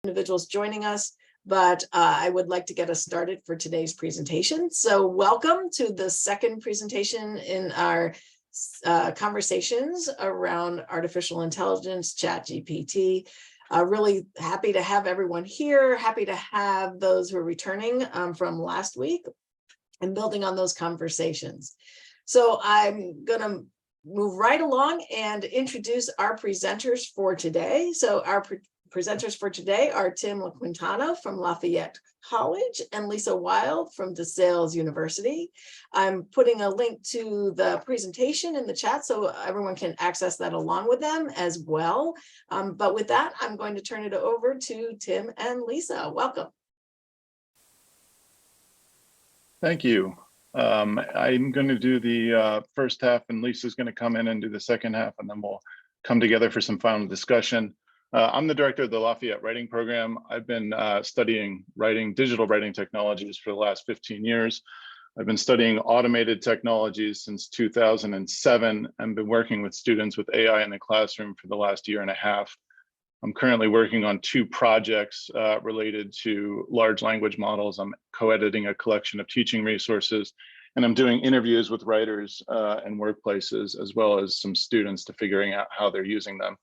individuals joining us, but I would like to get us started for today's presentation. So welcome to the second presentation in our conversations around artificial intelligence, ChatGPT. Really happy to have everyone here, happy to have those who are returning from last week and building on those conversations. So I'm going to move right along and introduce our presenters for today. So our presenters for today are Tim Laquintano from Lafayette College and Lisa Wilde from DeSales University. I'm putting a link to the presentation in the chat so everyone can access that along with them as well. But with that, I'm going to turn it over to Tim and Lisa. Welcome. Thank you. I'm going to do the first half, and Lisa's going to come in and do the second half, and then we'll come together for some final discussion. I'm the director of the Lafayette Writing Program. I've been studying digital writing technologies for the last 15 years. I've been studying automated technologies since 2007 and been working with students with AI in the classroom for the last year and a half. I'm currently working on 2 projects related to large language models. I'm co-editing a collection of teaching resources, and I'm doing interviews with writers and workplaces, as well as some students to figuring out how they're using them.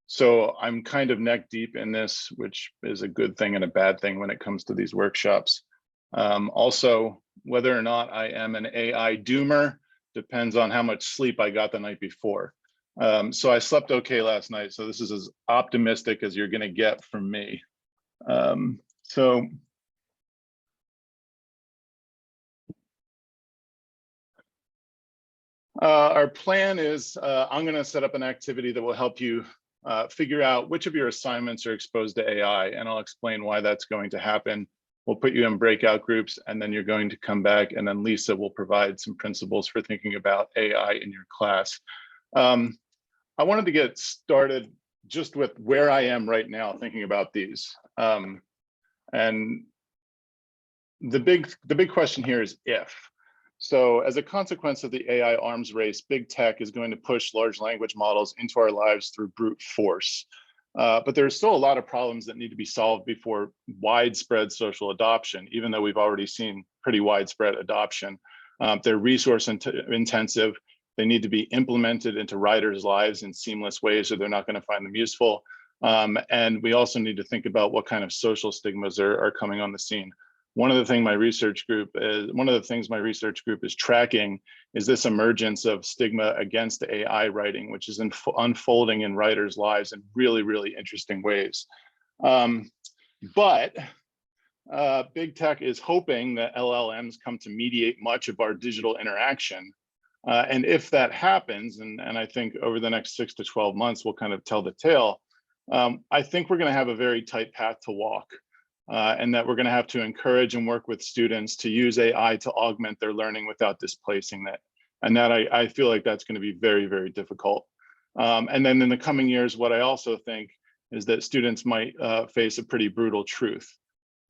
So I'm kind of neck deep in this, which is a good thing and a bad thing when it comes to these workshops. Also, whether or not I am an AI doomer depends on how much sleep I got the night before. So I slept okay last night, so this is as optimistic as you're going to get from me. Our plan is I'm going to set up an activity that will help you figure out which of your assignments are exposed to AI, and I'll explain why that's going to happen. We'll put you in breakout groups, and then you're going to come back, and then Lisa will provide some principles for thinking about AI in your class. I wanted to get started just with where I am right now thinking about these. And the big question here is if. So as a consequence of the AI arms race, big tech is going to push large language models into our lives through brute force. But there's still a lot of problems that need to be solved before widespread social adoption, even though we've already seen pretty widespread adoption. They're resource intensive. They need to be implemented into writers' lives in seamless ways, or they're not going to find them useful. And we also need to think about what kind of social stigmas are coming on the scene. One of the things my research group is tracking is this emergence of stigma against AI writing, which is unfolding in writers' lives in really, really interesting ways. But big tech is hoping that LLMs come to mediate much of our digital interaction. And if that happens, and I think over the next 6 to 12 months, we'll kind of tell the tale, I think we're going to have a very tight path to walk. And that we're going to have to encourage and work with students to use AI to augment their learning without displacing it. And that I feel like that's going to be very, very difficult. And then in the coming years, what I also think is that students might face a pretty brutal truth.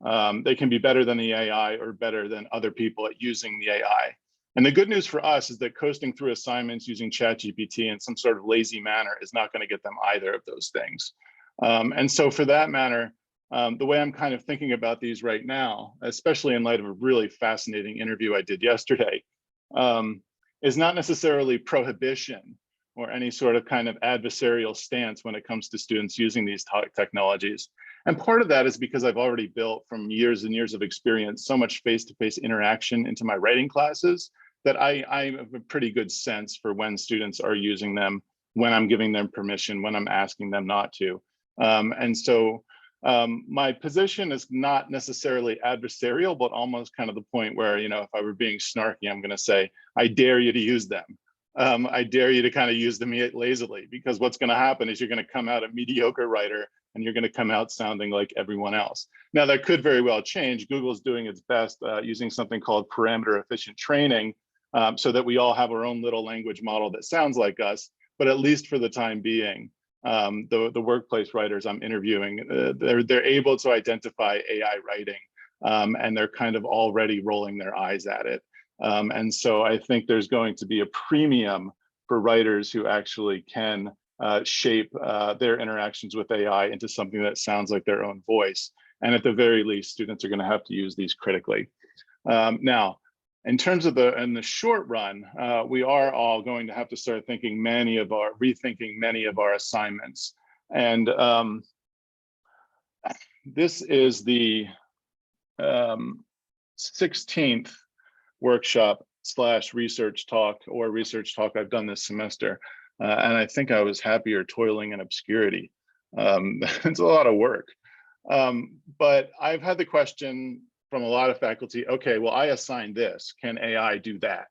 They can be better than the AI or better than other people at using the AI. And the good news for us is that coasting through assignments using ChatGPT in some sort of lazy manner is not going to get them either of those things. And so for that matter, the way I'm kind of thinking about these right now, especially in light of a really fascinating interview I did yesterday, is not necessarily prohibition or any sort of kind of adversarial stance when it comes to students using these technologies. And part of that is because I've already built from years and years of experience so much face-to-face interaction into my writing classes that I have a pretty good sense for when students are using them, when I'm giving them permission, when I'm asking them not to. And so my position is not necessarily adversarial, but almost kind of the point where, you know, if I were being snarky, I'm going to say, I dare you to use them. I dare you to kind of use them lazily, because what's going to happen is you're going to come out a mediocre writer and you're going to come out sounding like everyone else. Now, that could very well change. Google's doing its best using something called parameter efficient training so that we all have our own little language model that sounds like us, but at least for the time being, the workplace writers I'm interviewing, they're able to identify AI writing, and they're kind of already rolling their eyes at it. And so I think there's going to be a premium for writers who actually can shape their interactions with AI into something that sounds like their own voice. And at the very least, students are going to have to use these critically. Now, in terms of in the short run, we are all going to have to start rethinking many of our assignments. And this is the 16th workshop / research talk I've done this semester. And I think I was happier toiling in obscurity. It's a lot of work. But I've had the question from a lot of faculty, okay, well, I assigned this, can AI do that?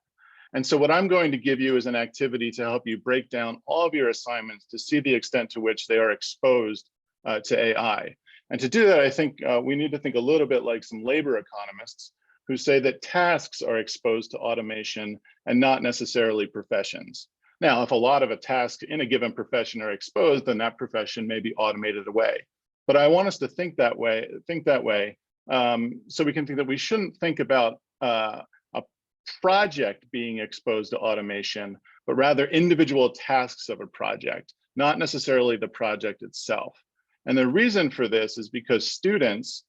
And so what I'm going to give you is an activity to help you break down all of your assignments to see the extent to which they are exposed to AI. And to do that, I think we need to think a little bit like some labor economists who say that tasks are exposed to automation and not necessarily professions. Now, if a lot of tasks in a given profession are exposed, then that profession may be automated away. But I want us to think that way, so we can think that we shouldn't think about a project being exposed to automation, but rather individual tasks of a project, not necessarily the project itself. And the reason for this is because students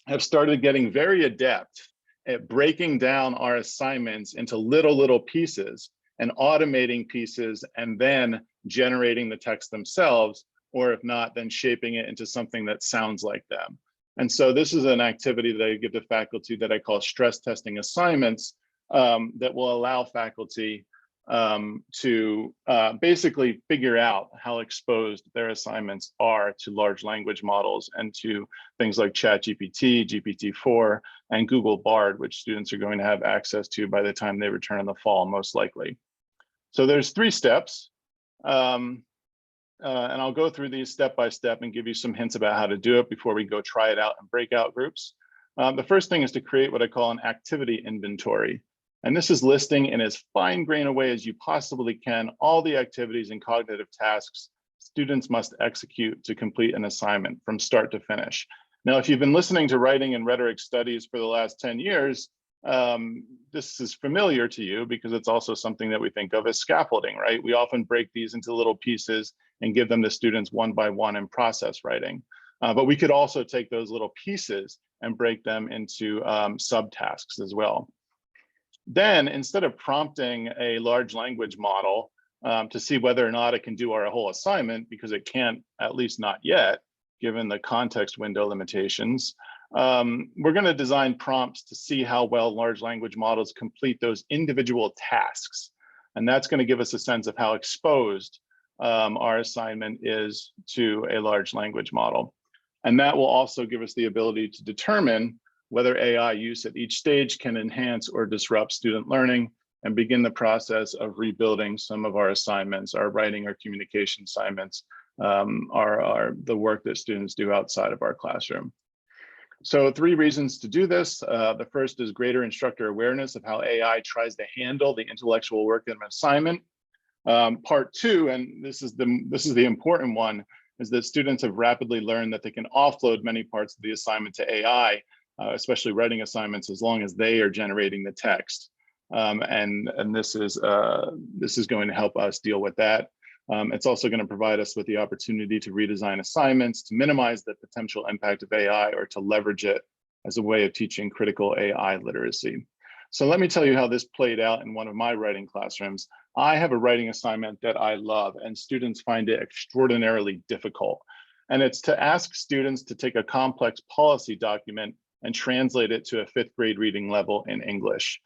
have started getting very adept at breaking down our assignments into little pieces and automating pieces and then generating the text themselves, or if not, then shaping it into something that sounds like them. And so this is an activity that I give to faculty that I call stress testing assignments that will allow faculty to basically figure out how exposed their assignments are to large language models and to things like ChatGPT, GPT-4, and Google Bard, which students are going to have access to by the time they return in the fall, most likely. So there's 3 steps. And I'll go through these step by step and give you some hints about how to do it before we go try it out in breakout groups. The first thing is to create what I call an activity inventory. And this is listing in as fine grained a way as you possibly can all the activities and cognitive tasks students must execute to complete an assignment from start to finish. Now, if you've been listening to writing and rhetoric studies for the last 10 years, this is familiar to you because it's also something that we think of as scaffolding, right? We often break these into little pieces and give them to students one by one in process writing. But we could also take those little pieces and break them into subtasks as well. Then, instead of prompting a large language model to see whether or not it can do our whole assignment, because it can't, at least not yet, given the context window limitations, we're going to design prompts to see how well large language models complete those individual tasks. And that's going to give us a sense of how exposed our assignment is to a large language model. And that will also give us the ability to determine whether AI use at each stage can enhance or disrupt student learning and begin the process of rebuilding some of our assignments, our writing or communication assignments, the work that students do outside of our classroom. So 3 reasons to do this. The first is greater instructor awareness of how AI tries to handle the intellectual work of an assignment. Part 2, and this is the important one, is that students have rapidly learned that they can offload many parts of the assignment to AI, especially writing assignments, as long as they are generating the text. And this is going to help us deal with that. It's also going to provide us with the opportunity to redesign assignments, to minimize the potential impact of AI, or to leverage it as a way of teaching critical AI literacy. So let me tell you how this played out in one of my writing classrooms. I have a writing assignment that I love, and students find it extraordinarily difficult. And it's to ask students to take a complex policy document and translate it to a 5th grade reading level in English.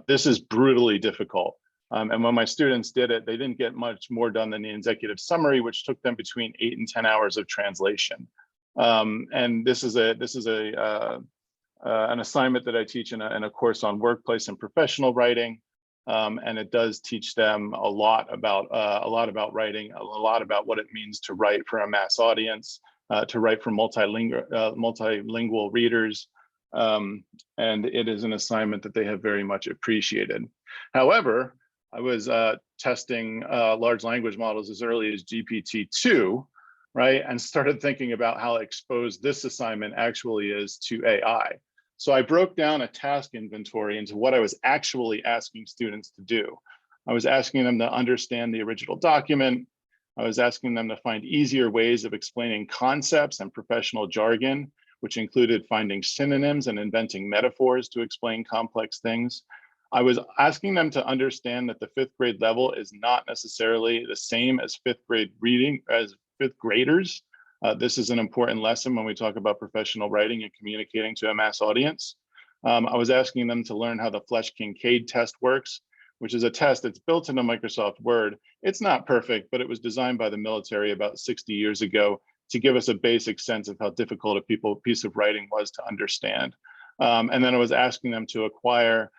This is brutally difficult. And when my students did it, they didn't get much more done than the executive summary, which took them between 8 and 10 hours of translation. And this is an assignment that I teach in a course on workplace and professional writing. And it does teach them a lot about writing, a lot about what it means to write for a mass audience, to write for multilingual readers. And it is an assignment that they have very much appreciated. However, I was testing large language models as early as GPT-2, right? And started thinking about how exposed this assignment actually is to AI. So I broke down a task inventory into what I was actually asking students to do. I was asking them to understand the original document, I was asking them to find easier ways of explaining concepts and professional jargon, which included finding synonyms and inventing metaphors to explain complex things. I was asking them to understand that the 5th grade level is not necessarily the same as 5th grade reading as 5th graders. This is an important lesson when we talk about professional writing and communicating to a mass audience. I was asking them to learn how the Flesch-Kincaid test works, which is a test that's built into Microsoft Word. It's not perfect, but it was designed by the military about 60 years ago to give us a basic sense of how difficult a piece of writing was to understand. And then I was asking them to acquire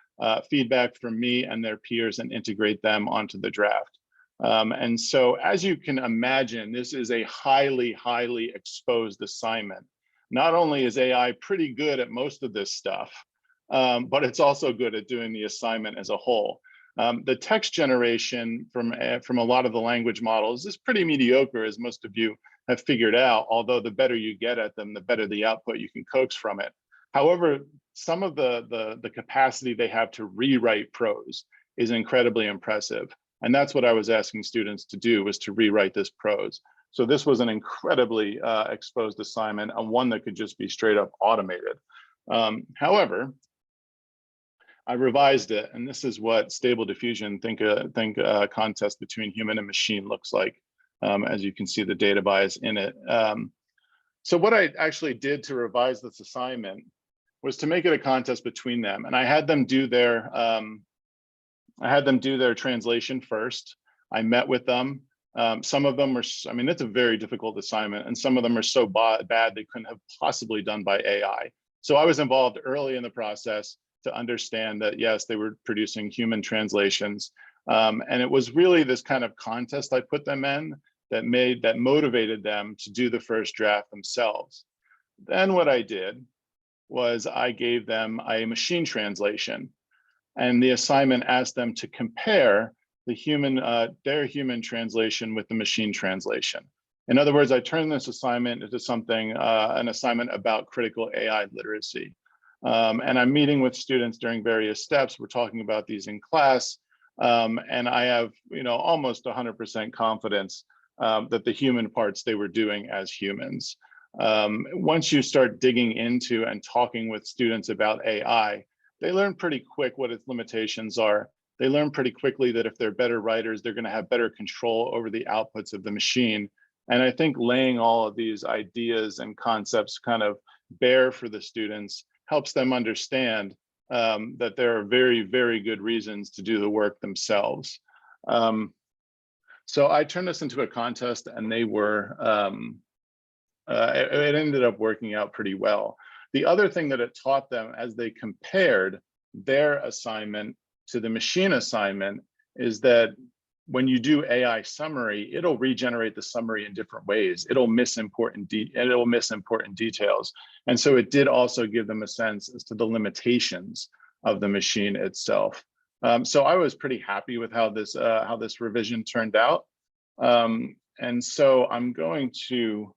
feedback from me and their peers and integrate them onto the draft. And so, as you can imagine, this is a highly, highly exposed assignment. Not only is AI pretty good at most of this stuff, but it's also good at doing the assignment as a whole. The text generation from a lot of the language models is pretty mediocre, as most of you have figured out, although the better you get at them, the better the output you can coax from it. However, some of the capacity they have to rewrite prose is incredibly impressive. And that's what I was asking students to do, was to rewrite this prose. So this was an incredibly exposed assignment, and one that could just be straight up automated. However, I revised it, and this is what Stable Diffusion think a contest between human and machine looks like. As you can see, the data bias in it. So what I actually did to revise this assignment was to make it a contest between them, and I had them do their translation first. I met with them. Some of them were, I mean, it's a very difficult assignment, and some of them are so bad they couldn't have possibly done by AI. So I was involved early in the process to understand that, yes, they were producing human translations. And it was really this kind of contest I put them in that motivated them to do the first draft themselves. Then what I did was I gave them a machine translation, and the assignment asked them to compare their human translation with the machine translation. In other words, I turned this assignment into something, an assignment about critical AI literacy. And I'm meeting with students during various steps. We're talking about these in class, and I have, almost 100% confidence that the human parts they were doing as humans. Once you start digging into and talking with students about AI, they learn pretty quick what its limitations are. They learn pretty quickly that if they're better writers, they're going to have better control over the outputs of the machine. And I think laying all of these ideas and concepts kind of bare for the students helps them understand that there are very, very good reasons to do the work themselves. So I turned this into a contest, and they were, it ended up working out pretty well. The other thing that it taught them as they compared their assignment to the machine assignment is that when you do AI summary, it'll regenerate the summary in different ways. It'll miss important details. And so it did also give them a sense as to the limitations of the machine itself. So I was pretty happy with how this revision turned out. And so I'm going to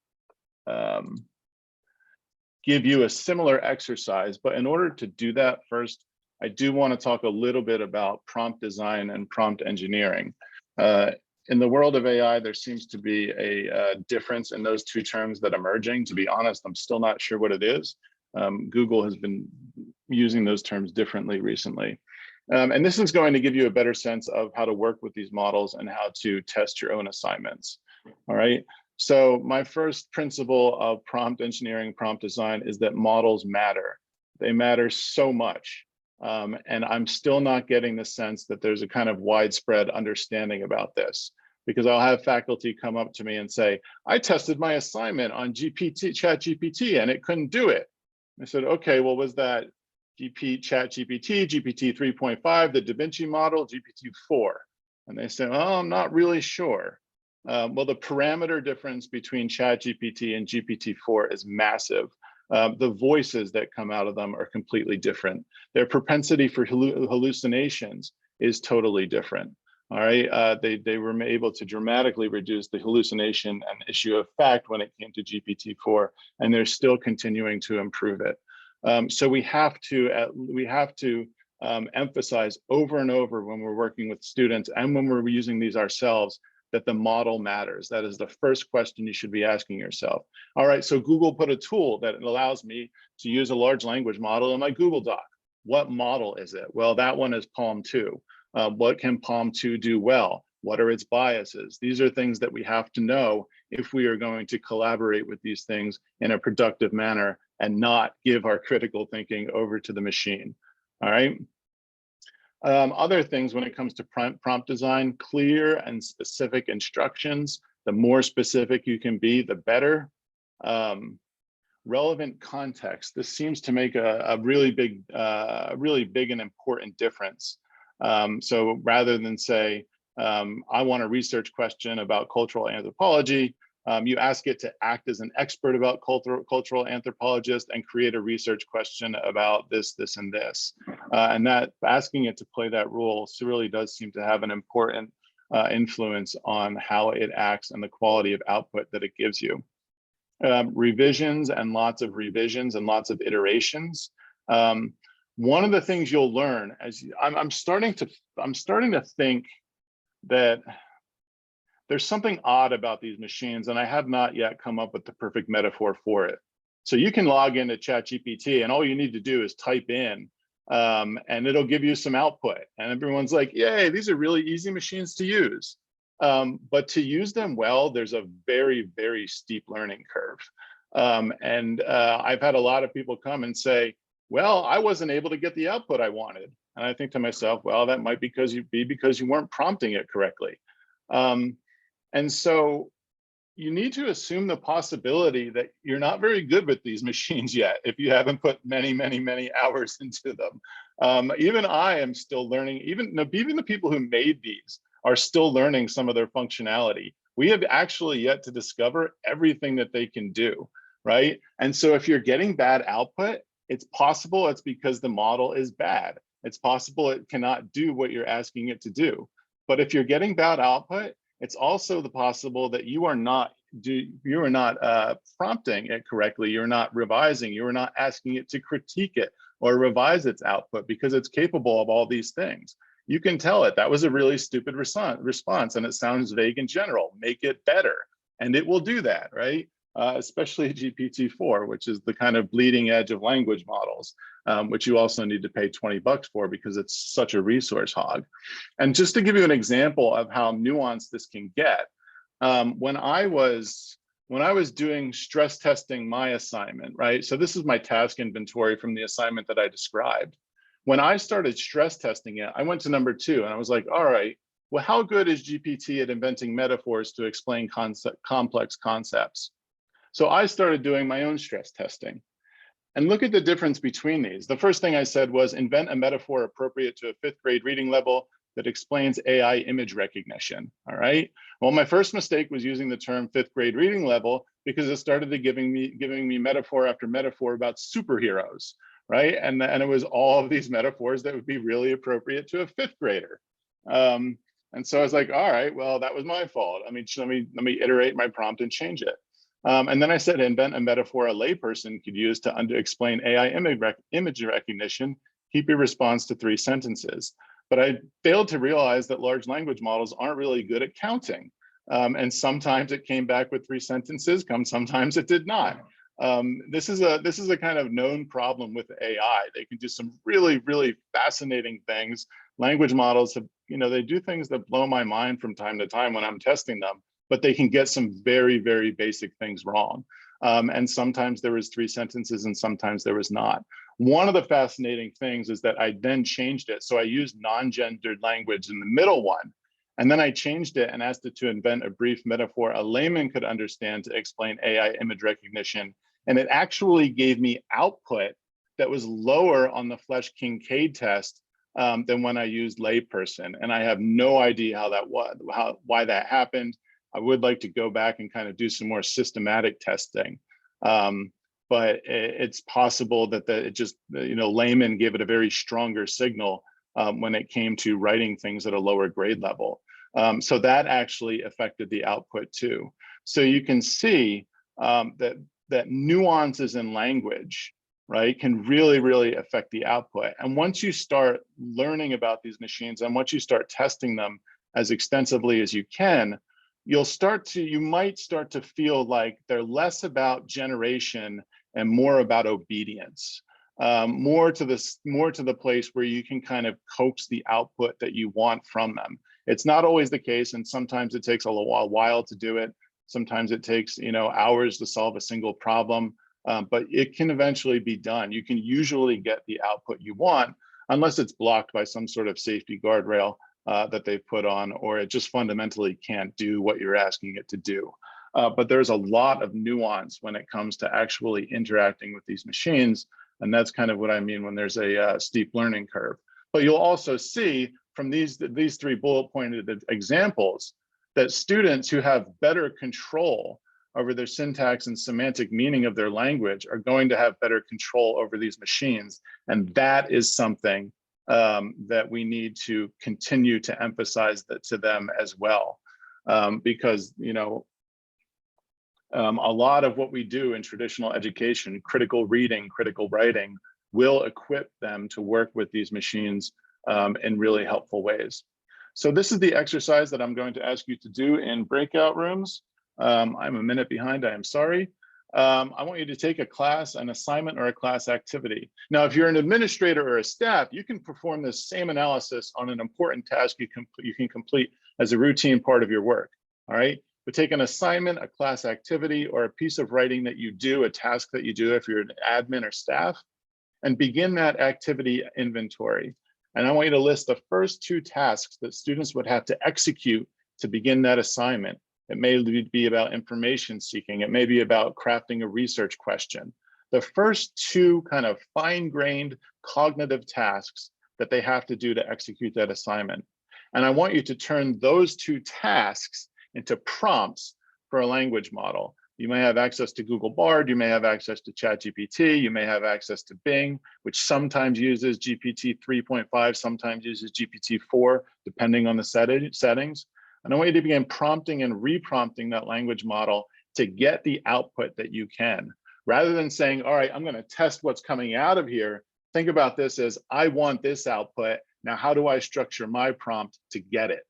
give you a similar exercise, but in order to do that, first, I do want to talk a little bit about prompt design and prompt engineering. In the world of AI, there seems to be a difference in those two terms that are emerging. To be honest, I'm still not sure what it is. Google has been using those terms differently recently. And this is going to give you a better sense of how to work with these models and how to test your own assignments. All right. So my first principle of prompt engineering, prompt design is that models matter. They matter so much. And I'm still not getting the sense that there's a kind of widespread understanding about this, because I'll have faculty come up to me and say, I tested my assignment on ChatGPT and it couldn't do it. I said, okay, well, was that ChatGPT, GPT 3.5, the Da Vinci model, GPT-4? And they said, oh, I'm not really sure. Well, the parameter difference between ChatGPT and GPT-4 is massive. The voices that come out of them are completely different. Their propensity for hallucinations is totally different. All right, they were able to dramatically reduce the hallucination and issue of fact when it came to GPT-4, and they're still continuing to improve it. So we have to emphasize over and over when we're working with students and when we're using these ourselves, that the model matters. That is the first question you should be asking yourself. All right, so Google put a tool that allows me to use a large language model in my Google Doc. What model is it? Well, that one is Palm 2. What can Palm 2 do well? What are its biases? These are things that we have to know if we are going to collaborate with these things in a productive manner and not give our critical thinking over to the machine. All right. Other things when it comes to prompt design, clear and specific instructions. The more specific you can be, the better. Relevant context. This seems to make a really big and important difference. So rather than say, I want a research question about cultural anthropology, you ask it to act as an expert about cultural anthropologist and create a research question about this, this, and this. And that asking it to play that role really does seem to have an important influence on how it acts and the quality of output that it gives you. Revisions and lots of iterations. One of the things you'll learn as I'm starting to think that there's something odd about these machines, and I have not yet come up with the perfect metaphor for it. So you can log into ChatGPT, and all you need to do is type in, and it'll give you some output. And everyone's like, yay, these are really easy machines to use. But to use them well, there's a very, very steep learning curve. I've had a lot of people come and say, well, I wasn't able to get the output I wanted. And I think to myself, well, that might be because you weren't prompting it correctly. And so you need to assume the possibility that you're not very good with these machines yet if you haven't put many, many, many hours into them. Even I am still learning, even the people who made these are still learning some of their functionality. We have actually yet to discover everything that they can do, right? And so if you're getting bad output, it's possible it's because the model is bad. It's possible it cannot do what you're asking it to do. But if you're getting bad output, it's also possible that you are not prompting it correctly. You're not revising. You're not asking it to critique it or revise its output because it's capable of all these things. You can tell it that was a really stupid response and it sounds vague in general. Make it better, and it will do that, right? Especially GPT-4, which is the kind of bleeding edge of language models, which you also need to pay $20 for because it's such a resource hog. And just to give you an example of how nuanced this can get, when I was doing stress testing my assignment, right? So this is my task inventory from the assignment that I described. When I started stress testing it, I went to number 2 and I was like, all right, well, how good is GPT at inventing metaphors to explain complex concepts? So I started doing my own stress testing. And look at the difference between these. The first thing I said was invent a metaphor appropriate to a 5th grade reading level that explains AI image recognition, all right? Well, my first mistake was using the term 5th grade reading level because it started giving me metaphor after metaphor about superheroes, right? And it was all of these metaphors that would be really appropriate to a 5th grader. And so I was like, all right, well, that was my fault. I mean, let me iterate my prompt and change it. And then I said, invent a metaphor a layperson could use to explain AI image recognition. Keep your response to 3 sentences. But I failed to realize that large language models aren't really good at counting. And sometimes it came back with 3 sentences, sometimes it did not. This is a kind of known problem with AI. They can do some really, really fascinating things. Language models have, they do things that blow my mind from time to time when I'm testing them, but they can get some very, very basic things wrong. And sometimes there was 3 sentences and sometimes there was not. One of the fascinating things is that I then changed it. So I used non-gendered language in the middle one. And then I changed it and asked it to invent a brief metaphor a layman could understand to explain AI image recognition. And it actually gave me output that was lower on the Flesch-Kincaid test than when I used layperson. And I have no idea how that was, why that happened. I would like to go back and kind of do some more systematic testing. But it's possible that it just, layman gave it a very stronger signal when it came to writing things at a lower grade level. So that actually affected the output too. So you can see that nuances in language, right, can really, really affect the output. And once you start learning about these machines and once you start testing them as extensively as you can, you might start to feel like they're less about generation and more about obedience. More to the place where you can kind of coax the output that you want from them. It's not always the case, and sometimes it takes a while to do it. Sometimes it takes hours to solve a single problem, but it can eventually be done. You can usually get the output you want, unless it's blocked by some sort of safety guardrail that they've put on, or it just fundamentally can't do what you're asking it to do. But there's a lot of nuance when it comes to actually interacting with these machines. And that's kind of what I mean when there's a steep learning curve. But you'll also see from these three bullet pointed examples that students who have better control over their syntax and semantic meaning of their language are going to have better control over these machines. And that is something that we need to continue to emphasize that to them as well. Because a lot of what we do in traditional education, critical reading, critical writing, will equip them to work with these machines in really helpful ways. So this is the exercise that I'm going to ask you to do in breakout rooms. I'm a minute behind, I am sorry. I want you to take a class, an assignment, or a class activity. Now, if you're an administrator or a staff, you can perform this same analysis on an important task you can complete as a routine part of your work, all right? But take an assignment, a class activity, or a piece of writing that you do, a task that you do if you're an admin or staff, and begin that activity inventory. And I want you to list the first 2 tasks that students would have to execute to begin that assignment. It may be about information seeking. It may be about crafting a research question. The first 2 kind of fine-grained cognitive tasks that they have to do to execute that assignment. And I want you to turn those 2 tasks into prompts for a language model. You may have access to Google Bard, you may have access to ChatGPT, you may have access to Bing, which sometimes uses GPT 3.5, sometimes uses GPT 4, depending on the settings. And I want you to begin prompting and reprompting that language model to get the output that you can. Rather than saying, all right, I'm going to test what's coming out of here, think about this as, I want this output. Now, how do I structure my prompt to get it?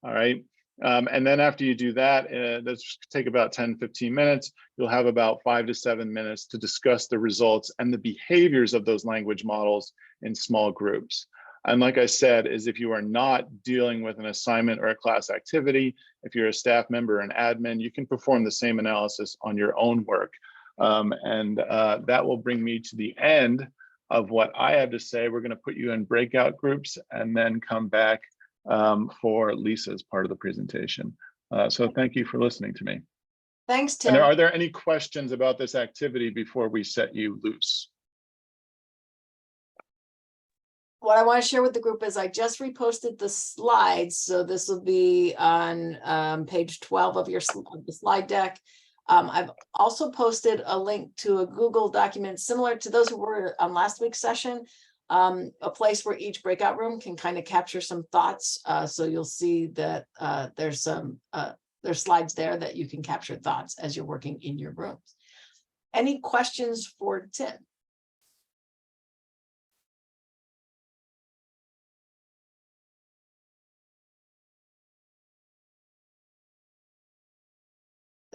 All right. And then after you do that, that's take about 10, 15 minutes. You'll have about 5 to 7 minutes to discuss the results and the behaviors of those language models in small groups. And like I said, is if you are not dealing with an assignment or a class activity, if you're a staff member or an admin, you can perform the same analysis on your own work. That will bring me to the end of what I have to say. We're going to put you in breakout groups and then come back for Lisa's part of the presentation. So thank you for listening to me. Thanks, Tim. And are there any questions about this activity before we set you loose? What I want to share with the group is I just reposted the slides. So this will be on page 12 of the slide deck. I've also posted a link to a Google document similar to those who were on last week's session, a place where each breakout room can kind of capture some thoughts. So you'll see that there's slides there that you can capture thoughts as you're working in your rooms. Any questions for Tim?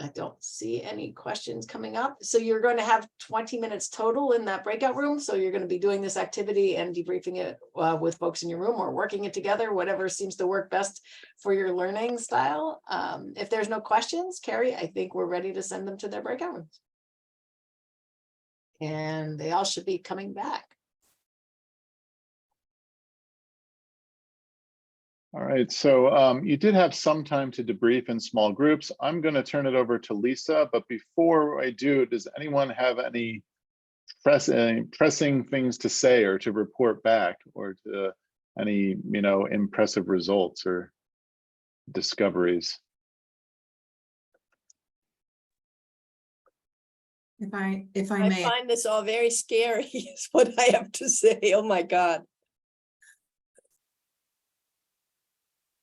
I don't see any questions coming up. So you're going to have 20 minutes total in that breakout room. So you're going to be doing this activity and debriefing it with folks in your room or working it together, whatever seems to work best for your learning style. If there's no questions, Carrie, I think we're ready to send them to their breakout rooms. And they all should be coming back. All right, so you did have some time to debrief in small groups. I'm going to turn it over to Lisa, but before I do, does anyone have any pressing things to say or to report back, or to any impressive results or discoveries? If I may, I find this all very scary, is what I have to say. Oh my God.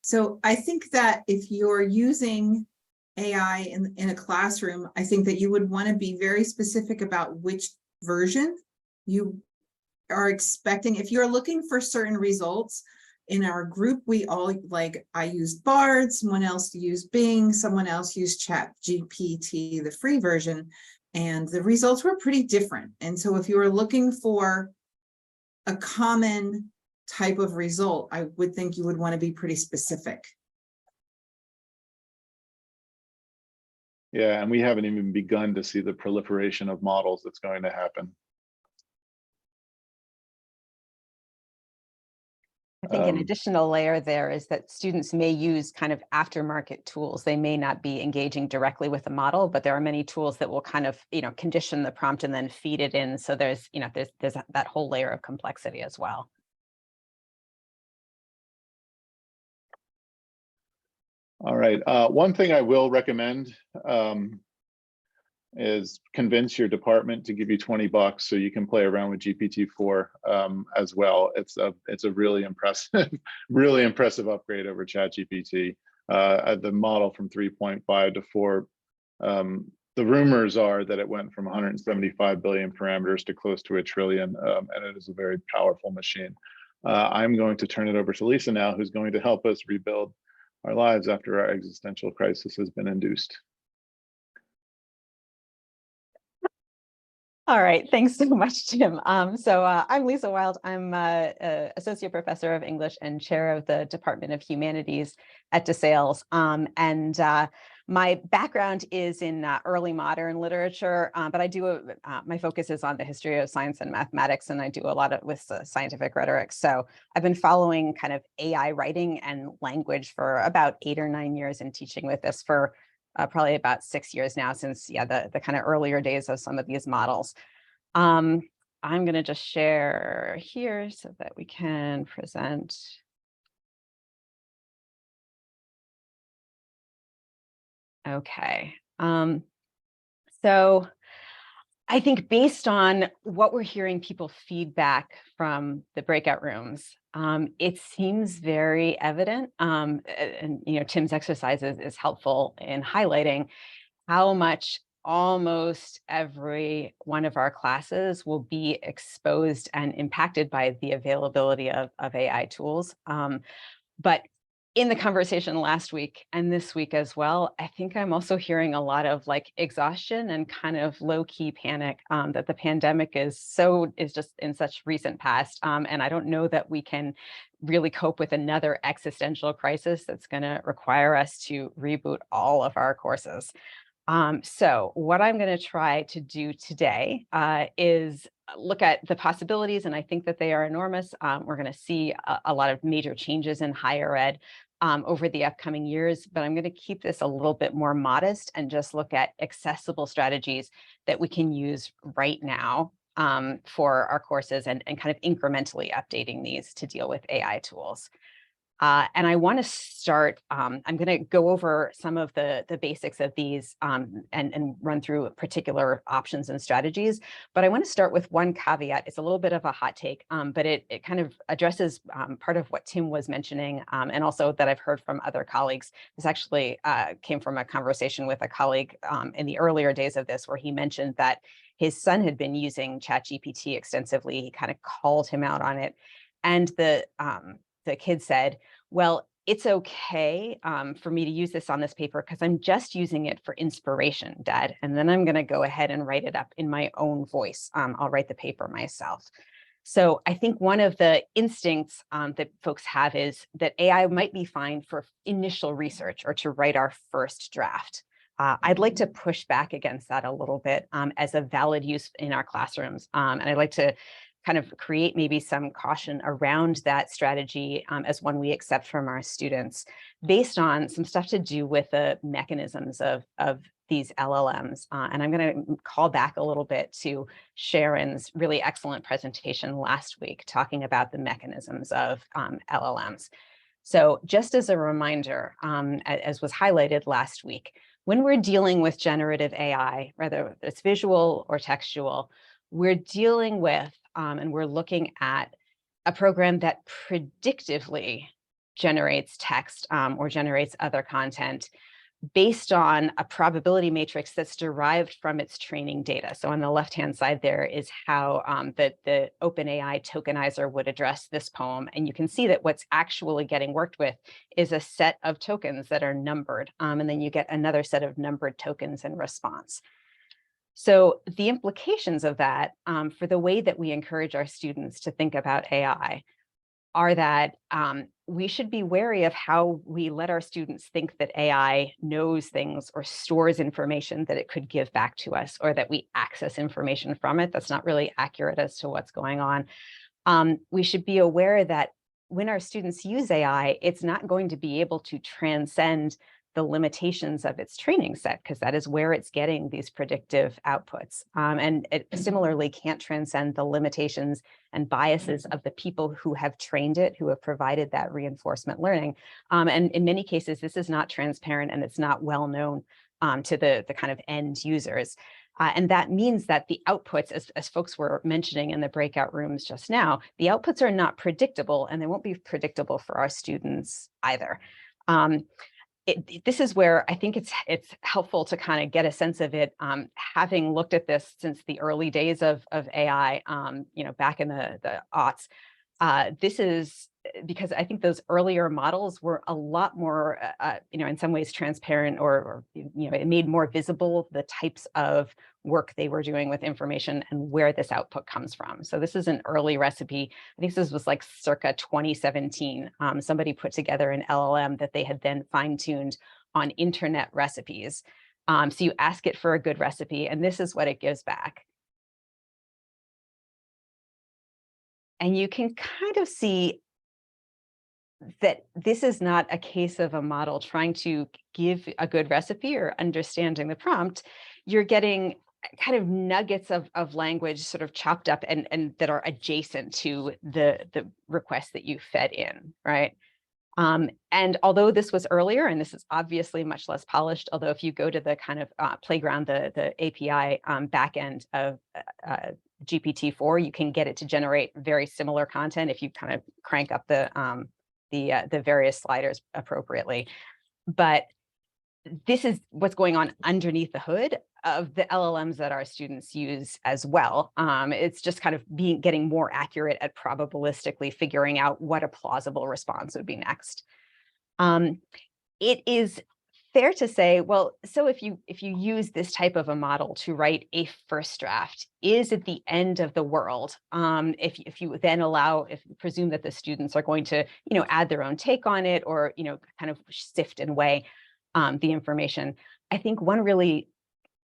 so I think that if you're using AI in a classroom, I think that you would want to be very specific about which version you are expecting. If you're looking for certain results, in our group, we all I used Bard, someone else used Bing, someone else used ChatGPT, the free version, and the results were pretty different. And so if you were looking for a common type of result, I would think you would want to be pretty specific. Yeah, and we haven't even begun to see the proliferation of models that's going to happen. I think an additional layer there is that students may use kind of aftermarket tools. They may not be engaging directly with the model, but there are many tools that will kind of, condition the prompt and then feed it in. So there's that whole layer of complexity as well. All right. One thing I will recommend is convince your department to give you $20 so you can play around with GPT-4 as well. It's a really impressive, really impressive upgrade over ChatGPT. The model from 3.5 to 4. The rumors are that it went from 175 billion parameters to close to 1 trillion, and it is a very powerful machine. I'm going to turn it over to Lisa now, who's going to help us rebuild our lives after our existential crisis has been induced. All right, thanks so much, Jim. So I'm Lisa Wilde. I'm Associate Professor of English and Chair of the Department of Humanities at DeSales. My background is in early modern literature, but I do my focus is on the history of science and mathematics, and I do a lot with scientific rhetoric. So I've been following kind of AI writing and language for about 8 or 9 years and teaching with this for probably about 6 years now, since the kind of earlier days of some of these models. I'm going to just share here so that we can present. Okay. So I think based on what we're hearing people feedback from the breakout rooms, it seems very evident, and Tim's exercises is helpful in highlighting how much almost every one of our classes will be exposed and impacted by the availability of AI tools. But in the conversation last week and this week as well, I think I'm also hearing a lot of exhaustion and kind of low-key panic that the pandemic is just in such recent past. And I don't know that we can really cope with another existential crisis that's going to require us to reboot all of our courses. So what I'm going to try to do today is look at the possibilities, and I think that they are enormous. We're going to see a lot of major changes in higher ed over the upcoming years, but I'm going to keep this a little bit more modest and just look at accessible strategies that we can use right now for our courses and kind of incrementally updating these to deal with AI tools. And I want to start, I'm going to go over some of the basics of these and run through particular options and strategies. But I want to start with one caveat. It's a little bit of a hot take, but it kind of addresses part of what Tim was mentioning, and also that I've heard from other colleagues. This actually came from a conversation with a colleague in the earlier days of this, where he mentioned that his son had been using ChatGPT extensively. He kind of called him out on it. And the kid said, well, it's okay for me to use this on this paper because I'm just using it for inspiration, Dad. And then I'm going to go ahead and write it up in my own voice. I'll write the paper myself. So I think one of the instincts that folks have is that AI might be fine for initial research or to write our first draft. I'd like to push back against that a little bit as a valid use in our classrooms. And I'd like to kind of create maybe some caution around that strategy as one we accept from our students, based on some stuff to do with the mechanisms of these LLMs. And I'm going to call back a little bit to Sharon's really excellent presentation last week, talking about the mechanisms of LLMs. So just as a reminder, as was highlighted last week, when we're dealing with generative AI, whether it's visual or textual, we're dealing with and we're looking at a program that predictively generates text or generates other content based on a probability matrix that's derived from its training data. So on the left-hand side there is how the OpenAI tokenizer would address this poem. And you can see that what's actually getting worked with is a set of tokens that are numbered. And then you get another set of numbered tokens in response. So the implications of that for the way that we encourage our students to think about AI are that we should be wary of how we let our students think that AI knows things or stores information that it could give back to us, or that we access information from it. That's not really accurate as to what's going on. We should be aware that when our students use AI, it's not going to be able to transcend the limitations of its training set, because that is where it's getting these predictive outputs. And it similarly can't transcend the limitations and biases of the people who have trained it, who have provided that reinforcement learning. And in many cases, this is not transparent and it's not well known to the kind of end users. And that means that the outputs, as folks were mentioning in the breakout rooms just now, the outputs are not predictable, and they won't be predictable for our students either. This is where I think it's helpful to kind of get a sense of it, having looked at this since the early days of AI, back in the aughts. This is because I think those earlier models were a lot more, in some ways transparent, or it made more visible the types of work they were doing with information and where this output comes from. So this is an early recipe. I think this was like circa 2017. Somebody put together an LLM that they had then fine-tuned on internet recipes. So you ask it for a good recipe, and this is what it gives back. And you can kind of see that this is not a case of a model trying to give a good recipe or understanding the prompt. You're getting kind of nuggets of language sort of chopped up and that are adjacent to the request that you fed in, right? And although this was earlier, and this is obviously much less polished, although if you go to the kind of playground, the API backend of GPT-4, you can get it to generate very similar content if you kind of crank up the various sliders appropriately. But this is what's going on underneath the hood of the LLMs that our students use as well. It's just kind of getting more accurate at probabilistically figuring out what a plausible response would be next. It is fair to say, well, so if you use this type of a model to write a first draft, is it the end of the world? If you then presume that the students are going to, add their own take on it, or, kind of sift and weigh the information. I think one really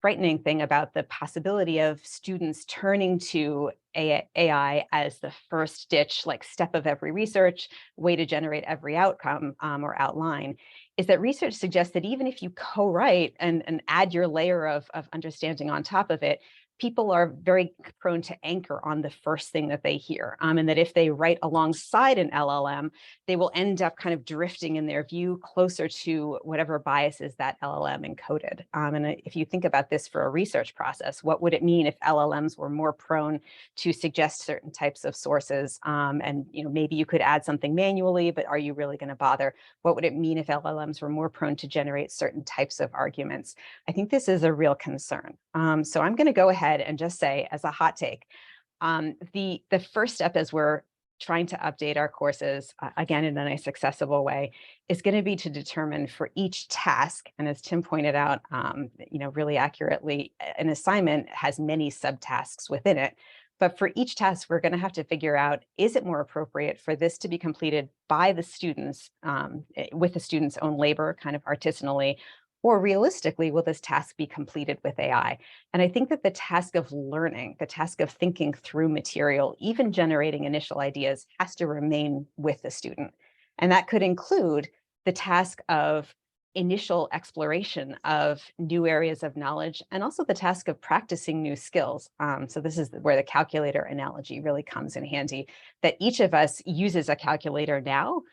frightening thing about the possibility of students turning to AI as the first ditch, like step of every research, way to generate every outcome or outline, is that research suggests that even if you co-write and add your layer of understanding on top of it, people are very prone to anchor on the first thing that they hear. And that if they write alongside an LLM, they will end up kind of drifting in their view closer to whatever biases that LLM encoded. And if you think about this for a research process, what would it mean if LLMs were more prone to suggest certain types of sources? And maybe you could add something manually, but are you really going to bother? What would it mean if LLMs were more prone to generate certain types of arguments? I think this is a real concern. So I'm going to go ahead and just say, as a hot take, the first step as we're trying to update our courses, again, in a nice accessible way, is going to be to determine for each task, and as Tim pointed out, really accurately, an assignment has many subtasks within it. But for each task, we're going to have to figure out, is it more appropriate for this to be completed by the students, with the student's own labor, kind of artisanally, or realistically, will this task be completed with AI? And I think that the task of learning, the task of thinking through material, even generating initial ideas, has to remain with the student. And that could include the task of initial exploration of new areas of knowledge, and also the task of practicing new skills. So this is where the calculator analogy really comes in handy, that each of us uses a calculator now,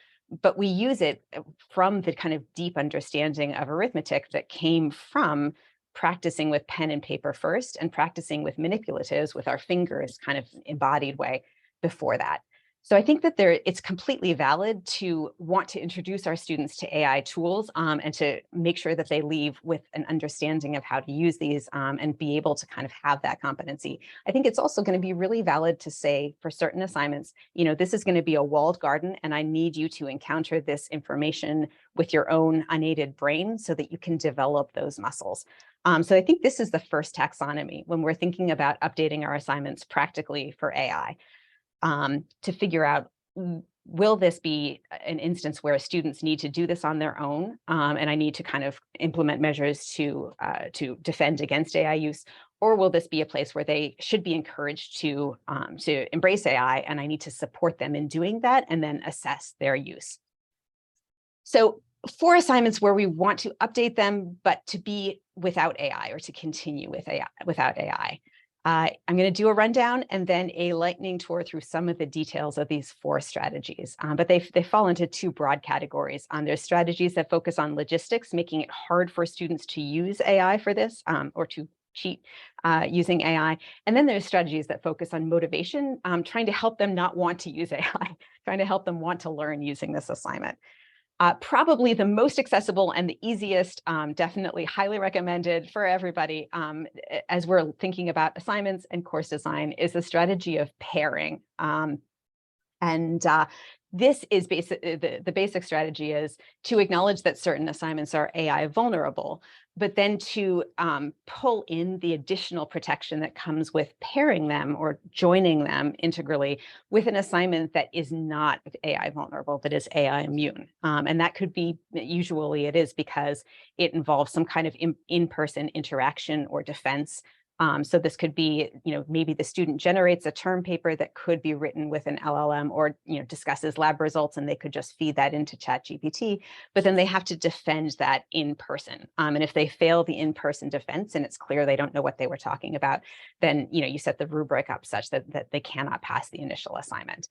but we use it from the kind of deep understanding of arithmetic that came from practicing with pen and paper first, and practicing with manipulatives with our fingers kind of embodied way before that. So I think that it's completely valid to want to introduce our students to AI tools and to make sure that they leave with an understanding of how to use these and be able to kind of have that competency. I think it's also going to be really valid to say for certain assignments, this is going to be a walled garden and I need you to encounter this information with your own unaided brain so that you can develop those muscles. So I think this is the first taxonomy when we're thinking about updating our assignments practically for AI. To figure out, will this be an instance where students need to do this on their own, and I need to kind of implement measures to defend against AI use, or will this be a place where they should be encouraged to embrace AI, and I need to support them in doing that and then assess their use. So for assignments where we want to update them, but to be without AI or to continue with AI without AI. I'm going to do a rundown and then a lightning tour through some of the details of these 4 strategies, but they fall into 2 broad categories. There's strategies that focus on logistics, making it hard for students to use AI for this or to cheat using AI. And then there's strategies that focus on motivation, trying to help them not want to use AI, trying to help them want to learn using this assignment. Probably the most accessible and the easiest, definitely highly recommended for everybody as we're thinking about assignments and course design is the strategy of pairing. This is the basic strategy is to acknowledge that certain assignments are AI vulnerable, but then to pull in the additional protection that comes with pairing them or joining them integrally with an assignment that is not AI vulnerable, that is AI immune. And that could be, usually it is because it involves some kind of in-person interaction or defense. So this could be, maybe the student generates a term paper that could be written with an LLM or, discusses lab results and they could just feed that into ChatGPT, but then they have to defend that in person. And if they fail the in-person defense and it's clear they don't know what they were talking about, then, you set the rubric up such that they cannot pass the initial assignment.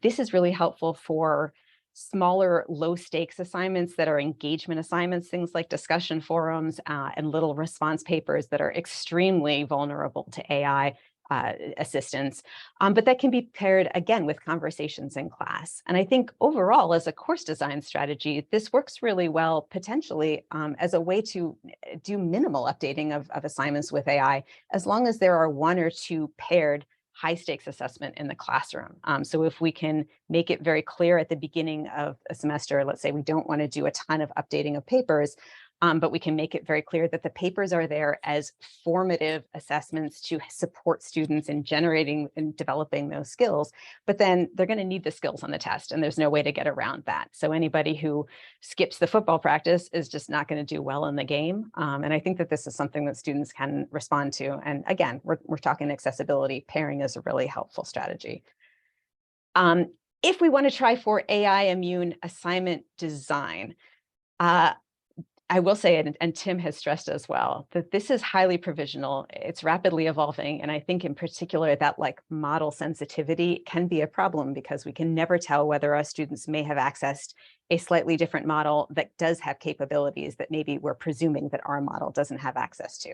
This is really helpful for smaller, low stakes assignments that are engagement assignments, things like discussion forums and little response papers that are extremely vulnerable to AI assistance, but that can be paired again with conversations in class. And I think overall, as a course design strategy, this works really well potentially as a way to do minimal updating of assignments with AI, as long as there are 1 or 2 paired high stakes assessment in the classroom. So if we can make it very clear at the beginning of a semester, let's say we don't want to do a ton of updating of papers, but we can make it very clear that the papers are there as formative assessments to support students in generating and developing those skills, but then they're going to need the skills on the test and there's no way to get around that. So anybody who skips the football practice is just not going to do well in the game. And I think that this is something that students can respond to. And again, we're talking accessibility. Pairing is a really helpful strategy. If we want to try for AI immune assignment design, I will say, and Tim has stressed as well, that this is highly provisional. It's rapidly evolving. And I think in particular that model sensitivity can be a problem because we can never tell whether our students may have accessed a slightly different model that does have capabilities that maybe we're presuming that our model doesn't have access to.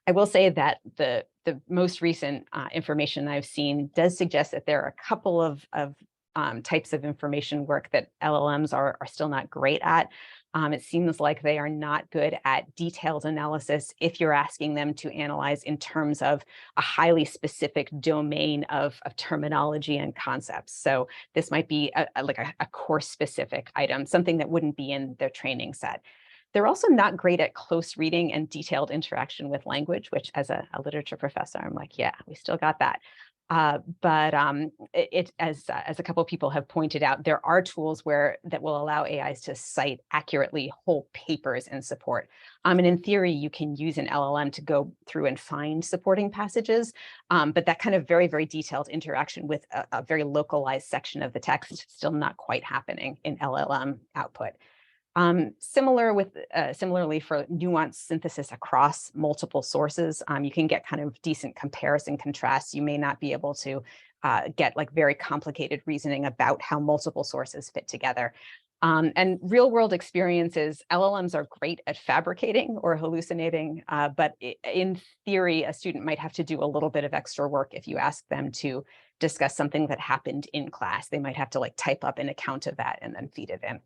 I will say that the most recent information I've seen does suggest that there are a couple of types of information work that LLMs are still not great at. It seems like they are not good at detailed analysis if you're asking them to analyze in terms of a highly specific domain of terminology and concepts. So this might be a course specific item, something that wouldn't be in their training set. They're also not great at close reading and detailed interaction with language, which as a literature professor, I'm like, yeah, we still got that. But as a couple of people have pointed out, there are tools that will allow AIs to cite accurately whole papers in support. And in theory, you can use an LLM to go through and find supporting passages, but that kind of very, very detailed interaction with a very localized section of the text is still not quite happening in LLM output. Similarly for nuanced synthesis across multiple sources, you can get kind of decent comparison contrasts. You may not be able to get very complicated reasoning about how multiple sources fit together. And real world experiences, LLMs are great at fabricating or hallucinating, but in theory, a student might have to do a little bit of extra work if you ask them to discuss something that happened in class. They might have to like type up an account of that and then feed it in.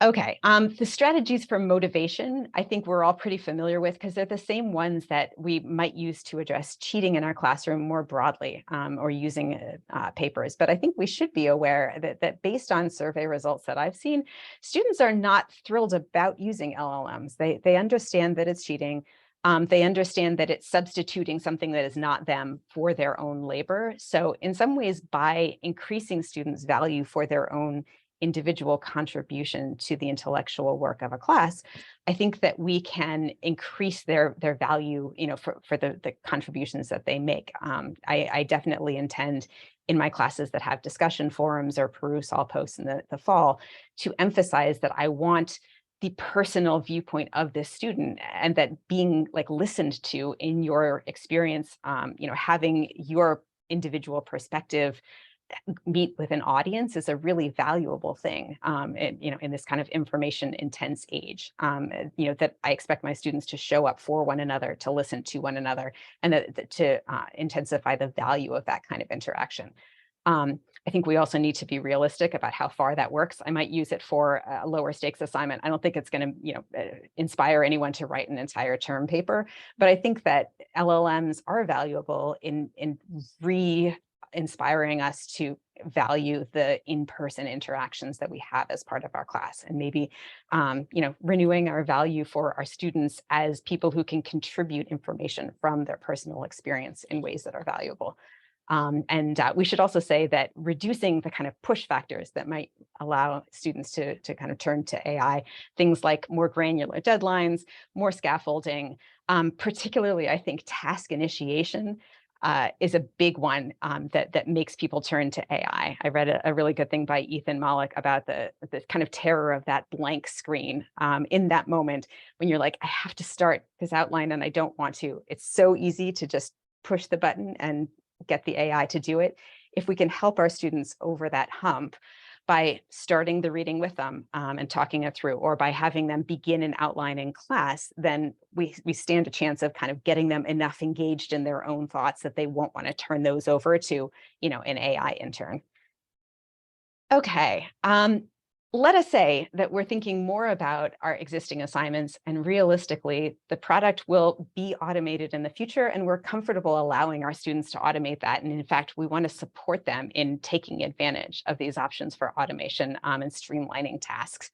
Okay, the strategies for motivation, I think we're all pretty familiar with because they're the same ones that we might use to address cheating in our classroom more broadly, or using papers. But I think we should be aware that based on survey results that I've seen, students are not thrilled about using LLMs. They understand that it's cheating. They understand that it's substituting something that is not them for their own labor. So in some ways, by increasing students' value for their own individual contribution to the intellectual work of a class, I think that we can increase their value, for the contributions that they make. I definitely intend in my classes that have discussion forums or Perusall posts in the fall to emphasize that I want the personal viewpoint of this student, and that being like listened to in your experience, having your individual perspective meet with an audience is a really valuable thing, in this kind of information intense age, that I expect my students to show up for one another, to listen to one another, and to intensify the value of that kind of interaction. I think we also need to be realistic about how far that works. I might use it for a lower stakes assignment. I don't think it's going to, inspire anyone to write an entire term paper, but I think that LLMs are valuable in inspiring us to value the in-person interactions that we have as part of our class, and maybe, renewing our value for our students as people who can contribute information from their personal experience in ways that are valuable. We should also say that reducing the kind of push factors that might allow students to kind of turn to AI, things like more granular deadlines, more scaffolding, particularly I think task initiation is a big one that makes people turn to AI. I read a really good thing by Ethan Malik about the kind of terror of that blank screen in that moment when you're like, I have to start this outline and I don't want to. It's so easy to just push the button and get the AI to do it. If we can help our students over that hump by starting the reading with them and talking it through, or by having them begin an outline in class, then we stand a chance of kind of getting them enough engaged in their own thoughts that they won't want to turn those over to, an AI intern. Okay. Let us say that we're thinking more about our existing assignments, and realistically, the product will be automated in the future, and we're comfortable allowing our students to automate that. And in fact, we want to support them in taking advantage of these options for automation and streamlining tasks.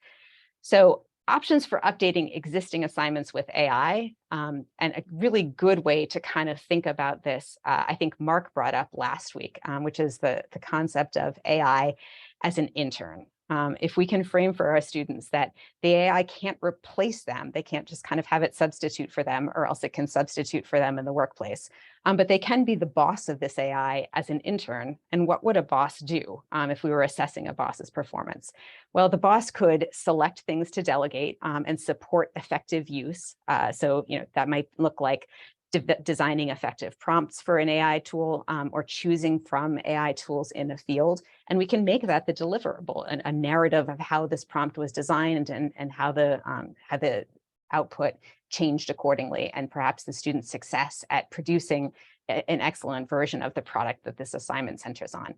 So options for updating existing assignments with AI, and a really good way to kind of think about this, I think Mark brought up last week, which is the concept of AI as an intern. If we can frame for our students that the AI can't replace them, they can't just kind of have it substitute for them, or else it can substitute for them in the workplace, but they can be the boss of this AI as an intern. And what would a boss do if we were assessing a boss's performance? Well, the boss could select things to delegate and support effective use. So that might look like designing effective prompts for an AI tool, or choosing from AI tools in the field. And we can make that the deliverable, and a narrative of how this prompt was designed and how the output changed accordingly, and perhaps the student's success at producing an excellent version of the product that this assignment centers on.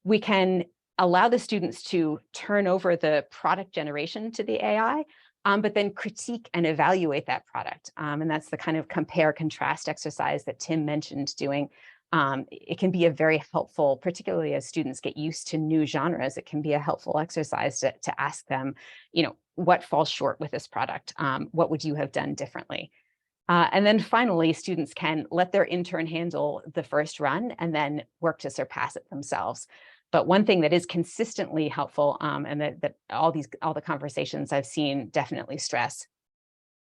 We can allow the students to turn over the product generation to the AI, but then critique and evaluate that product. And that's the kind of compare contrast exercise that Tim mentioned doing. It can be a very helpful, particularly as students get used to new genres, it can be a helpful exercise to ask them, what falls short with this product? What would you have done differently? And then finally, students can let their intern handle the first run and then work to surpass it themselves. But one thing that is consistently helpful, and that all the conversations I've seen definitely stress,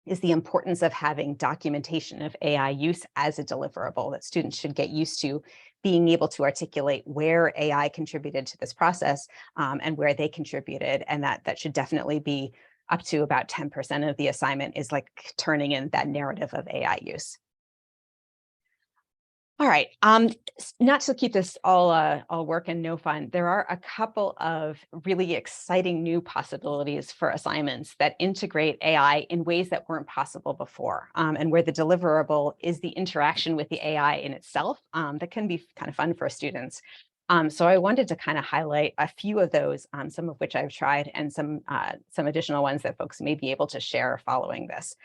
is the importance of having documentation of AI use as a deliverable, that students should get used to being able to articulate where AI contributed to this process, and where they contributed. And that should definitely be up to about 10% of the assignment is like turning in that narrative of AI use. All right. Not to keep this all work and no fun, there are a couple of really exciting new possibilities for assignments that integrate AI in ways that weren't possible before, and where the deliverable is the interaction with the AI in itself. That can be kind of fun for students. So I wanted to kind of highlight a few of those, some of which I've tried, and some additional ones that folks may be able to share following this.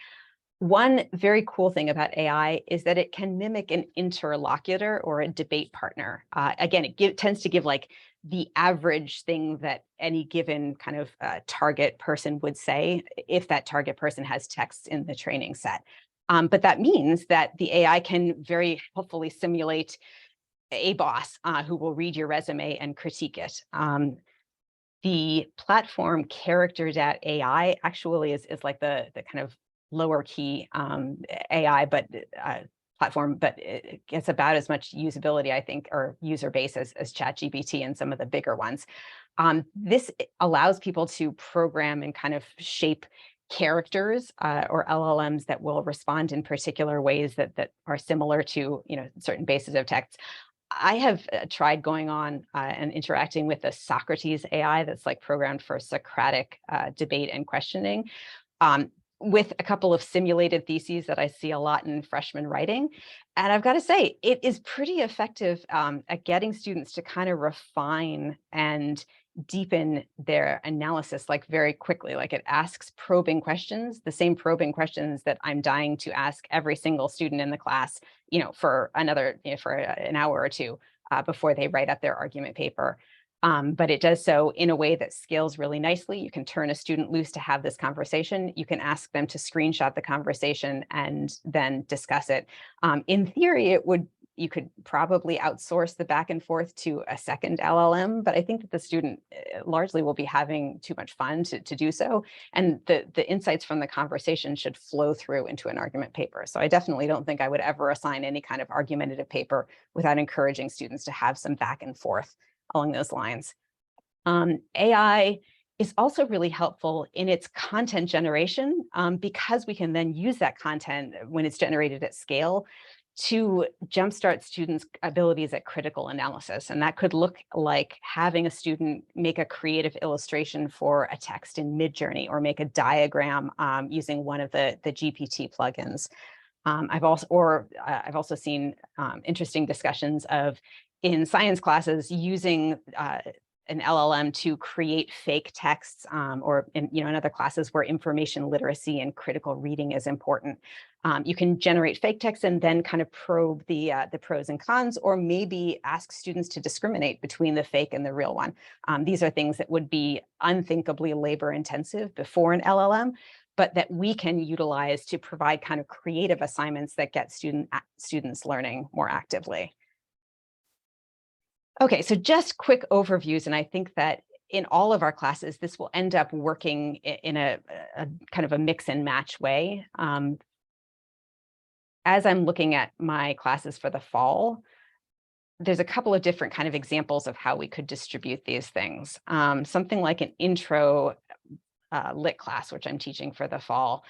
One very cool thing about AI is that it can mimic an interlocutor or a debate partner. Again, it tends to give like the average thing that any given kind of target person would say if that target person has text in the training set. But that means that the AI can very helpfully simulate a boss who will read your resume and critique it. The platform character.ai actually is like the kind of lower key AI, but platform, but it gets about as much usability, I think, or user base as ChatGPT and some of the bigger ones. This allows people to program and kind of shape characters or LLMs that will respond in particular ways that are similar to, certain bases of text. I have tried going on and interacting with the Socrates AI that's like programmed for Socratic debate and questioning. With a couple of simulated theses that I see a lot in freshman writing. And I've got to say, it is pretty effective at getting students to kind of refine and deepen their analysis like very quickly. Like it asks probing questions, the same probing questions that I'm dying to ask every single student in the class, for another, for an hour or two before they write up their argument paper. But it does so in a way that scales really nicely. You can turn a student loose to have this conversation. You can ask them to screenshot the conversation and then discuss it. In theory, you could probably outsource the back and forth to a second LLM, but I think that the student largely will be having too much fun to do so. And the insights from the conversation should flow through into an argument paper. So I definitely don't think I would ever assign any kind of argumentative paper without encouraging students to have some back and forth along those lines. AI is also really helpful in its content generation because we can then use that content when it's generated at scale to jumpstart students' abilities at critical analysis. And that could look like having a student make a creative illustration for a text in Midjourney or make a diagram using one of the GPT plugins. I've also seen interesting discussions of in science classes using an LLM to create fake texts, or in other classes where information literacy and critical reading is important. You can generate fake text and then kind of probe the pros and cons, or maybe ask students to discriminate between the fake and the real one. These are things that would be unthinkably labor intensive before an LLM, but that we can utilize to provide kind of creative assignments that get students learning more actively. Okay, so just quick overviews, and I think that in all of our classes, this will end up working in a kind of a mix and match way. As I'm looking at my classes for the fall, there's a couple of different kind of examples of how we could distribute these things. Something like an intro lit class, which I'm teaching for the fall.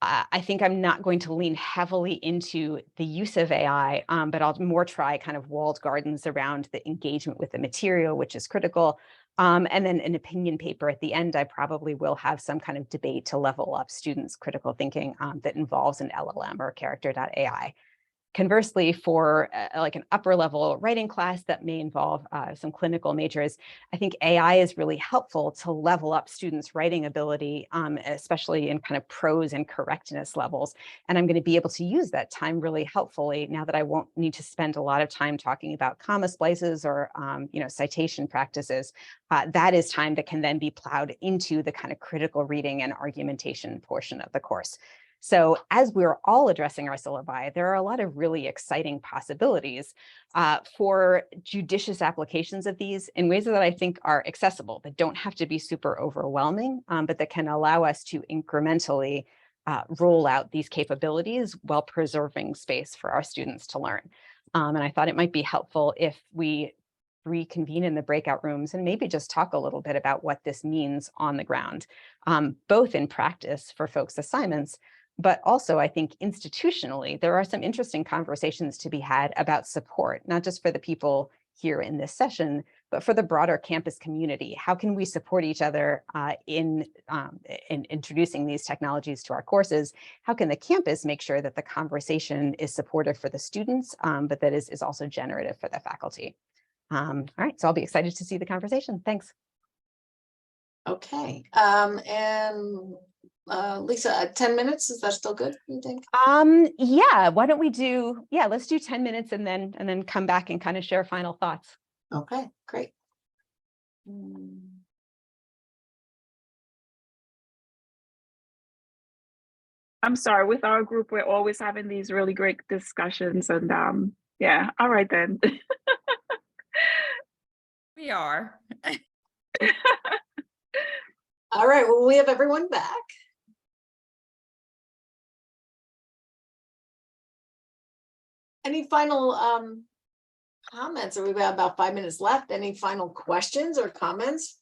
I think I'm not going to lean heavily into the use of AI, but I'll more try kind of walled gardens around the engagement with the material, which is critical. And then an opinion paper at the end, I probably will have some kind of debate to level up students' critical thinking that involves an LLM or character.ai. Conversely, for like an upper level writing class that may involve some clinical majors, I think AI is really helpful to level up students' writing ability, especially in kind of prose and correctness levels. And I'm going to be able to use that time really helpfully now that I won't need to spend a lot of time talking about comma splices or citation practices. That is time that can then be plowed into the kind of critical reading and argumentation portion of the course. So as we're all addressing our syllabi, there are a lot of really exciting possibilities for judicious applications of these in ways that I think are accessible, that don't have to be super overwhelming, but that can allow us to incrementally roll out these capabilities while preserving space for our students to learn. And I thought it might be helpful if we reconvene in the breakout rooms and maybe just talk a little bit about what this means on the ground, both in practice for folks' assignments, But also, I think institutionally, there are some interesting conversations to be had about support, not just for the people here in this session, but for the broader campus community. How can we support each other in introducing these technologies to our courses? How can the campus make sure that the conversation is supportive for the students, but that is also generative for the faculty? All right, so I'll be excited to see the conversation. Thanks. Okay, Lisa, 10 minutes, is that still good, you think? Yeah, why don't we do, let's do 10 minutes and then come back and kind of share final thoughts. Okay, great. I'm sorry, with our group, we're always having these really great discussions, and yeah, all right then. We are. All right, well, we have everyone back. Any final comments? Or we've got about 5 minutes left. Any final questions or comments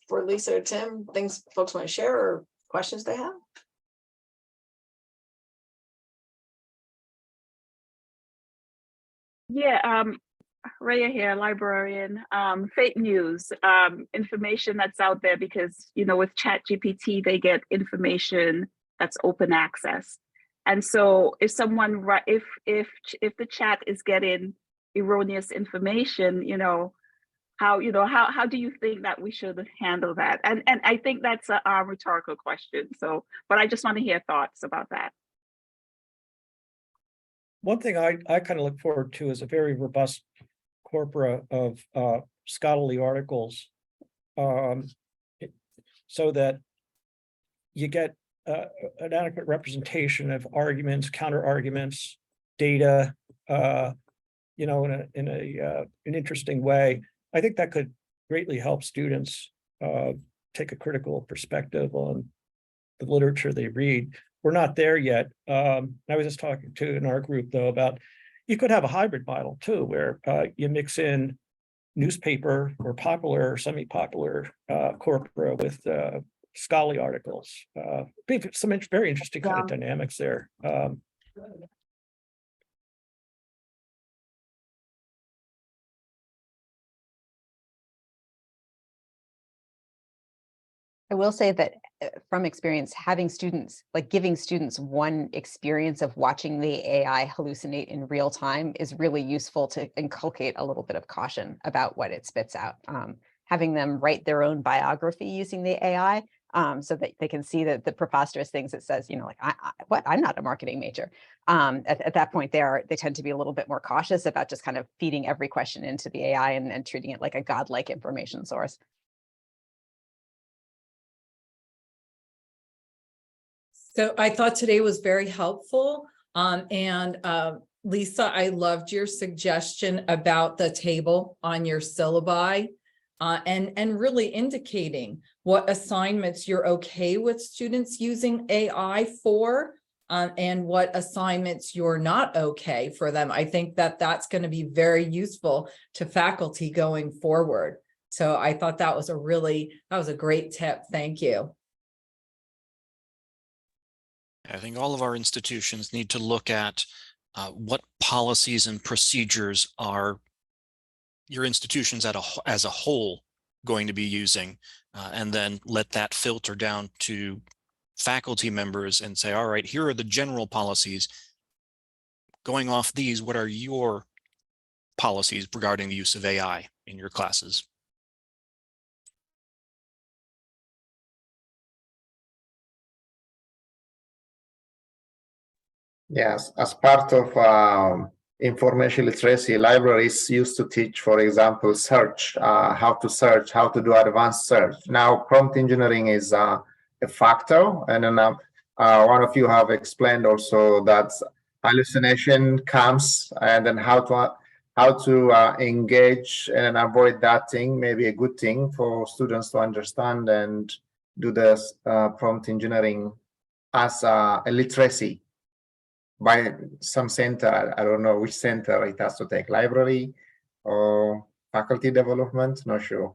for Lisa or Tim? Things folks want to share or questions they have? Yeah, Rhea here, librarian. Fake news, information that's out there, because with ChatGPT they get information that's open access, and so if someone if the chat is getting erroneous information, how do you think that we should handle that? And I think that's a rhetorical question. So, but I just want to hear thoughts about that. One thing I kind of look forward to is a very robust corpora of scholarly articles, so that you get an adequate representation of arguments, counter arguments, data, in an interesting way. I think that could greatly help students take a critical perspective on the literature they read. We're not there yet. I was just talking to in our group though about you could have a hybrid model too, where you mix in newspaper or popular or semi-popular corpora with scholarly articles. Some very interesting kind of dynamics there. I will say that from experience, having students, giving students one experience of watching the AI hallucinate in real time is really useful to inculcate a little bit of caution about what it spits out. Having them write their own biography using the AI so that they can see the preposterous things it says, I'm not a marketing major. At that point, they tend to be a little bit more cautious about just kind of feeding every question into the AI and treating it like a godlike information source. So I thought today was very helpful. Lisa, I loved your suggestion about the table on your syllabi and really indicating what assignments you're okay with students using AI for and what assignments you're not okay for them. I think that that's going to be very useful to faculty going forward. So I thought that was a great tip. Thank you. I think all of our institutions need to look at what policies and procedures are your institutions as a whole going to be using, and then let that filter down to faculty members and say, all right, here are the general policies. Going off these, what are your policies regarding the use of AI in your classes? Yes, as part of information literacy, libraries used to teach, for example, search, how to do advanced search. Now, prompt engineering is a factor, and then one of you have explained also that hallucination comes, and then how to engage and avoid that thing, maybe a good thing for students to understand and do this prompt engineering as a literacy by some center. I don't know which center it has to take, library or faculty development, not sure.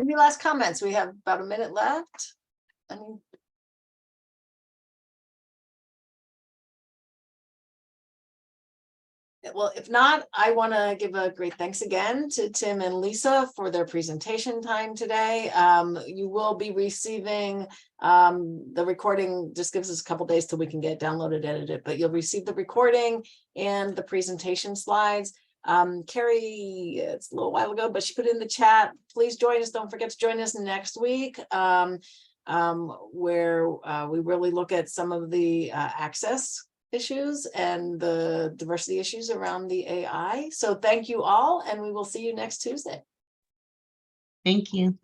Any last comments? We have about a minute left. Well, if not, I want to give a great thanks again to Tim and Lisa for their presentation time today. You will be receiving the recording. Just gives us a couple days till we can get downloaded, edited, but you'll receive the recording and the presentation slides. Carrie, it's a little while ago, but she put in the chat, please join us. Don't forget to join us next week, where we really look at some of the access issues and the diversity issues around the AI. So thank you all, and we will see you next Tuesday. Thank you.